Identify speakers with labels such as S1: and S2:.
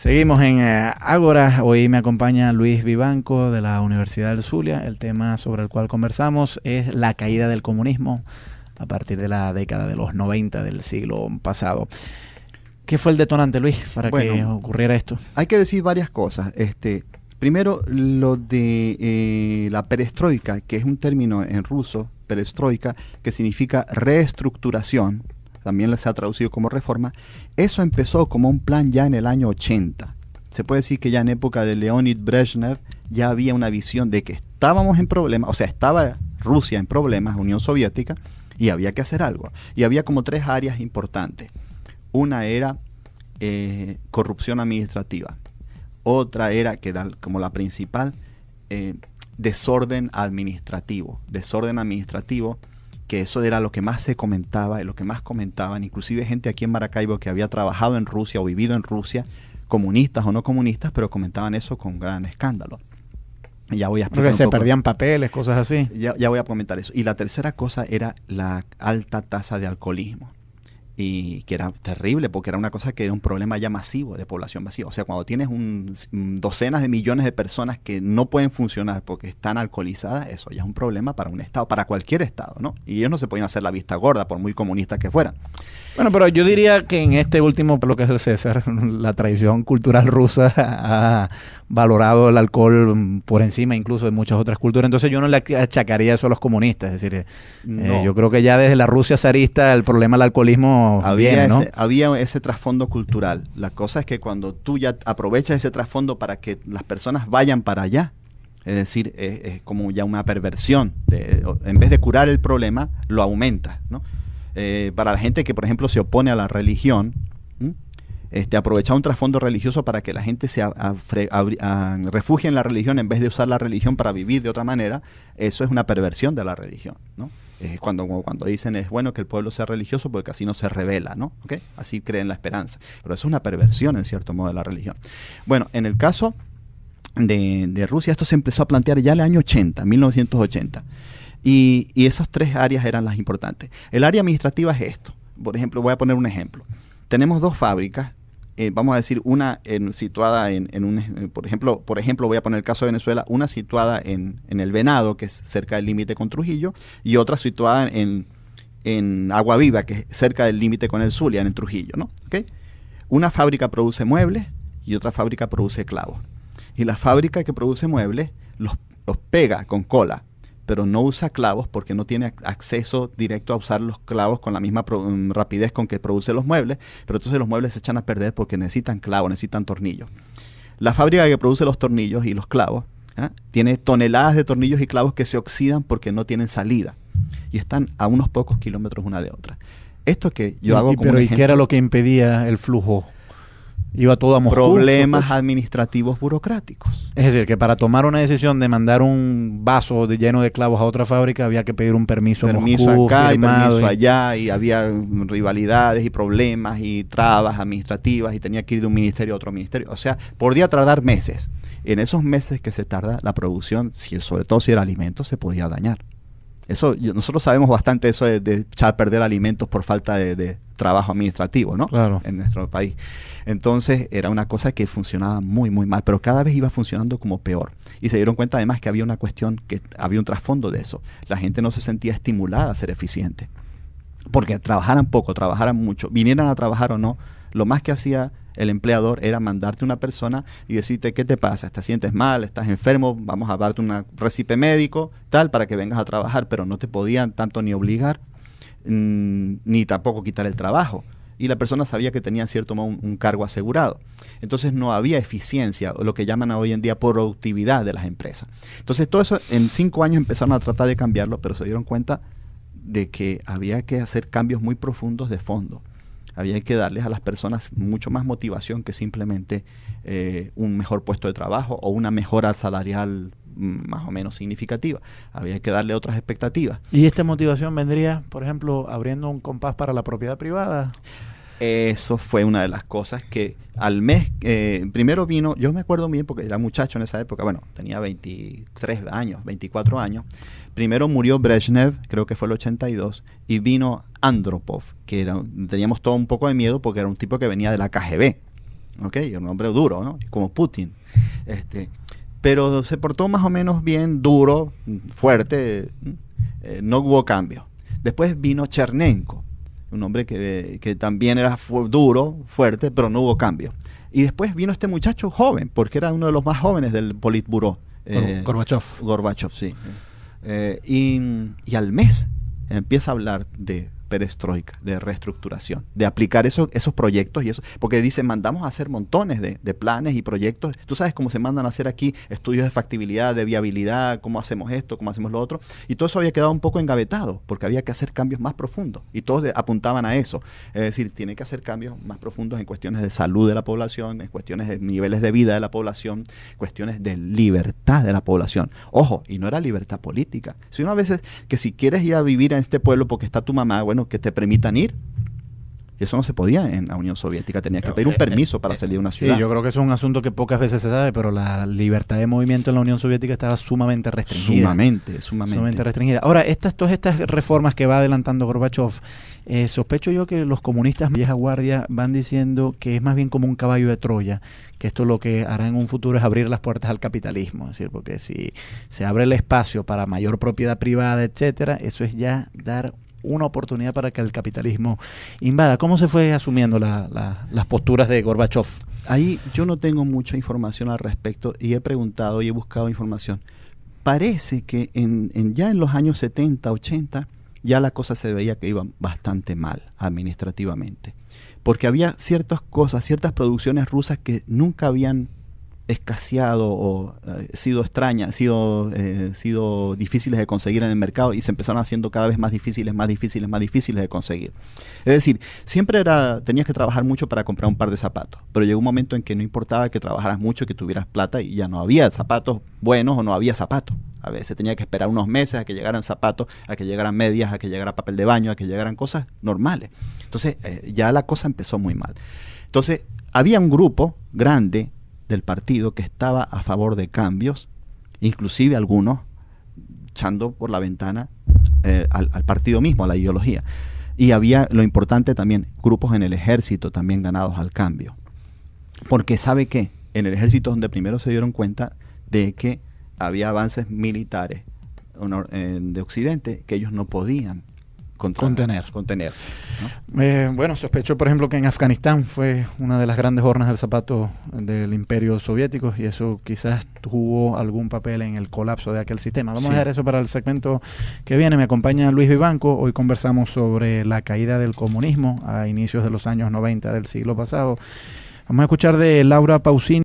S1: Seguimos en Ágora. Hoy me acompaña Luis Vivanco de la Universidad del Zulia. El tema sobre el cual conversamos es la caída del comunismo a partir de la década de los 90 del siglo pasado. ¿Qué fue el detonante, Luis, para que ocurriera esto?
S2: Hay que decir varias cosas. Primero, lo de la perestroika, que es un término en ruso, perestroika, que significa reestructuración. También se ha traducido como reforma. Eso empezó como un plan ya en el año 80. Se puede decir que ya en época de Leonid Brezhnev ya había una visión de que estábamos en problemas, o sea, estaba Rusia en problemas, Unión Soviética, y había que hacer algo. Y había como tres áreas importantes. Una era corrupción administrativa. Otra era, que era como la principal, desorden administrativo. Desorden administrativo, que eso era lo que más se comentaba y lo que más comentaban, inclusive gente aquí en Maracaibo que había trabajado en Rusia o vivido en Rusia, comunistas o no comunistas, pero comentaban eso con gran escándalo. Ya voy a explicar
S1: porque se perdían papeles, cosas así.
S2: Ya voy a comentar eso. Y la tercera cosa era la alta tasa de alcoholismo. Y que era terrible porque era una cosa que era un problema ya masivo de población vacía. O sea, cuando tienes docenas de millones de personas que no pueden funcionar porque están alcoholizadas, eso ya es un problema para un Estado, para cualquier Estado, ¿no? Y ellos no se podían hacer la vista gorda por muy comunistas que fueran.
S1: Bueno, pero yo diría que en este último, lo que es el César, la tradición cultural rusa ha valorado el alcohol por encima incluso de muchas otras culturas. Entonces yo no le achacaría eso a los comunistas. Es decir, no. Yo creo que ya desde la Rusia zarista el problema del alcoholismo viene, ¿no?
S2: Había ese trasfondo cultural. La cosa es que cuando tú ya aprovechas ese trasfondo para que las personas vayan para allá, es decir, es como ya una perversión. En vez de curar el problema, lo aumentas, ¿no? Para la gente que, por ejemplo, se opone a la religión, aprovechar un trasfondo religioso para que la gente se refugie en la religión en vez de usar la religión para vivir de otra manera, eso es una perversión de la religión, ¿no? Cuando dicen es bueno que el pueblo sea religioso porque así no se rebela, ¿no? ¿Okay? Así creen la esperanza. Pero eso es una perversión, en cierto modo, de la religión. Bueno, en el caso de Rusia, esto se empezó a plantear ya en el año 80, 1980. Y esas tres áreas eran las importantes. El área administrativa es esto. Por ejemplo, voy a poner un ejemplo. Tenemos dos fábricas, vamos a decir, una situada por ejemplo, voy a poner el caso de Venezuela, una situada en El Venado, que es cerca del límite con Trujillo, y otra situada en Agua Viva, que es cerca del límite con el Zulia, en Trujillo, ¿no? ¿Okay? Una fábrica produce muebles y otra fábrica produce clavos. Y la fábrica que produce muebles los pega con cola, pero no usa clavos porque no tiene acceso directo a usar los clavos con la misma rapidez con que produce los muebles, pero entonces los muebles se echan a perder porque necesitan clavos, necesitan tornillos. La fábrica que produce los tornillos y los clavos tiene toneladas de tornillos y clavos que se oxidan porque no tienen salida y están a unos pocos kilómetros una de otra. Esto que yo hago como
S1: ¿y qué era lo que impedía el flujo? Iba todo a Moscú.
S2: Problemas administrativos burocráticos.
S1: Es decir, que para tomar una decisión de mandar un vaso lleno de clavos a otra fábrica había que pedir un permiso a Moscú,
S2: acá y permiso allá, y había rivalidades y problemas y trabas administrativas y tenía que ir de un ministerio a otro ministerio. O sea, podía tardar meses. En esos meses que se tarda la producción, sobre todo si era alimento, se podía dañar. Nosotros sabemos bastante eso de echar a perder alimentos por falta de trabajo administrativo, ¿no?
S1: Claro.
S2: En nuestro país. Entonces era una cosa que funcionaba muy, muy mal, pero cada vez iba funcionando como peor. Y se dieron cuenta además que había una cuestión, que había un trasfondo de eso. La gente no se sentía estimulada a ser eficiente. Porque trabajaran poco, trabajaran mucho, vinieran a trabajar o no, lo más que hacía el empleador era mandarte una persona y decirte qué te pasa, te sientes mal, estás enfermo, vamos a darte un récipe médico, tal, para que vengas a trabajar, pero no te podían tanto ni obligar, ni tampoco quitar el trabajo. Y la persona sabía que tenía en cierto modo un cargo asegurado. Entonces no había eficiencia, o lo que llaman hoy en día productividad de las empresas. Entonces todo eso en 5 años empezaron a tratar de cambiarlo, pero se dieron cuenta de que había que hacer cambios muy profundos de fondo. Había que darles a las personas mucho más motivación que simplemente un mejor puesto de trabajo o una mejora salarial más o menos significativa. Había que darle otras expectativas.
S1: ¿Y esta motivación vendría, por ejemplo, abriendo un compás para la propiedad privada?
S2: Eso fue una de las cosas que al mes, primero vino, yo me acuerdo bien porque era muchacho en esa época, bueno, tenía 23 años, 24 años. Primero murió Brezhnev, creo que fue el 82, y vino Andropov, que teníamos todo un poco de miedo porque era un tipo que venía de la KGB. ¿ok? Un hombre duro, ¿no? Como Putin. Pero se portó más o menos bien, duro, fuerte, no hubo cambio. Después vino Chernenko, un hombre que también era duro, fuerte, pero no hubo cambio. Y después vino este muchacho joven, porque era uno de los más jóvenes del Politburó. Gorbachev, sí. Y al mes empieza a hablar de perestroika, de reestructuración, de aplicar esos proyectos y eso, porque dicen, mandamos a hacer montones de planes y proyectos. Tú sabes cómo se mandan a hacer aquí estudios de factibilidad, de viabilidad, cómo hacemos esto, cómo hacemos lo otro, y todo eso había quedado un poco engavetado, porque había que hacer cambios más profundos, y todos apuntaban a eso. Es decir, tiene que hacer cambios más profundos en cuestiones de salud de la población, en cuestiones de niveles de vida de la población, cuestiones de libertad de la población. Ojo, y no era libertad política. Si una vez que si quieres ir a vivir en este pueblo porque está tu mamá, bueno, que te permitan ir. Y eso no se podía en la Unión Soviética. Tenías que pedir un permiso para salir de una ciudad.
S1: Sí, yo creo que eso es un asunto que pocas veces se sabe, pero la libertad de movimiento en la Unión Soviética estaba sumamente restringida. Sumamente restringida. Ahora, todas estas reformas que va adelantando Gorbachev, sospecho yo que los comunistas vieja guardia van diciendo que es más bien como un caballo de Troya, que esto lo que hará en un futuro es abrir las puertas al capitalismo. Es decir, porque si se abre el espacio para mayor propiedad privada, etcétera, eso es ya dar una oportunidad para que el capitalismo invada. ¿Cómo se fue asumiendo las posturas de Gorbachev?
S2: Ahí yo no tengo mucha información al respecto y he preguntado y he buscado información. Parece que ya en los años 70, 80, ya la cosa se veía que iba bastante mal administrativamente. Porque había ciertas cosas, ciertas producciones rusas que nunca habían escaseado o sido extrañas, sido difíciles de conseguir en el mercado y se empezaron haciendo cada vez más difíciles de conseguir. Es decir, siempre tenías que trabajar mucho para comprar un par de zapatos, pero llegó un momento en que no importaba que trabajaras mucho, que tuvieras plata y ya no había zapatos buenos o no había zapatos. A veces tenía que esperar unos meses a que llegaran zapatos, a que llegaran medias, a que llegara papel de baño, a que llegaran cosas normales. Entonces ya la cosa empezó muy mal. Entonces había un grupo grande del partido que estaba a favor de cambios, inclusive algunos echando por la ventana al partido mismo, a la ideología. Y había, lo importante también, grupos en el ejército también ganados al cambio. Porque ¿sabe qué? En el ejército donde primero se dieron cuenta de que había avances militares de Occidente que ellos no podían contener, ¿no?
S1: Bueno, sospecho, por ejemplo, que en Afganistán fue una de las grandes hornas del zapato del Imperio Soviético y eso quizás tuvo algún papel en el colapso de aquel sistema. Vamos a dejar eso para el segmento que viene. Me acompaña Luis Vivanco. Hoy conversamos sobre la caída del comunismo a inicios de los años 90 del siglo pasado. Vamos a escuchar de Laura Pausini.